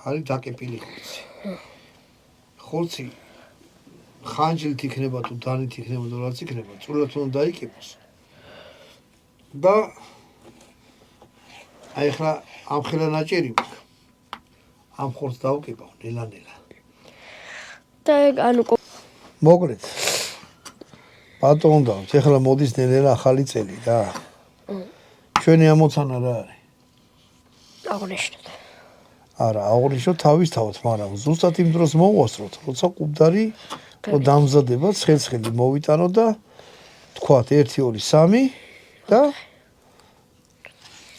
არის დაკეპილი ხორცი ხანჯლით იქნება თუ დანით იქნება თუ რაც იქნება წვრილად უნდა დაიკებოს და აი ხა ამ ხელა ნაჭერი მაქვს ამ ხორცს დავკებავ ნელა-ნელა და ანუ მოკლედ ბატონო ეხლა მოდის ნელა ახალი წელი რა ჩვენი ამოცანა რა არის აღნიშნოთ არა აღნიშნოთ თავისთავად მაგრამ ზუსტად იმ დროს მოვასწროთ როცა კუბდარი დამზადება ცხელ-ცხელი მოვიტანო და თქვათ 1 2 3 და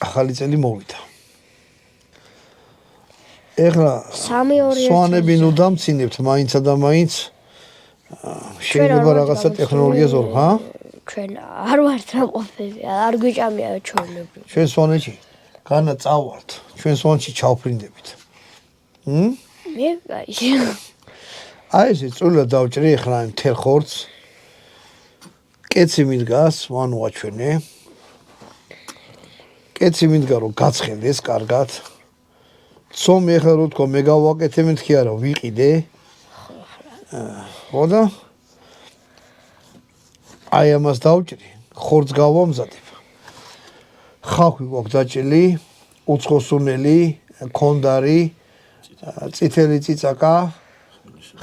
ახალი წელი მოვიდა ეხლა 3 2 1 სვანები ნუ დამცინებთ მაინცა და მაინც შეიძლება რაღაცა ტექნოლოგიას ორ ჰა ჩვენ არ ვართ რაყოფები არ გვიჭამია ჩვენები ჩვენ სვანეთში განა წავართ ჩვენ სვანეთში ჩავფრინდებით მე გაიში აი ეს წვრილად დავჭრი ახლა იმ თელ ხორცს კეცი მიდგას ვანო აჩვენე კეცი მიდგა რომ გაცხელდეს კარგად ცომი ახლა რო თქო მე გავაკეთე მეთქი არა ვიყიდე ხო და აი ამას დავჭრი ხორცს გავამზადებ ხახვი გვაქვს დაჭრილი უცხოსუნელი ქონდარი წითელი წიწაკა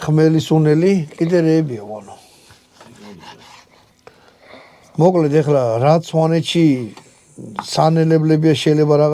ხმელის უნელი კიდე რეებია ვანო მოკლედ ეხლა რაც სვანეთში სანელებლებია შეიძლება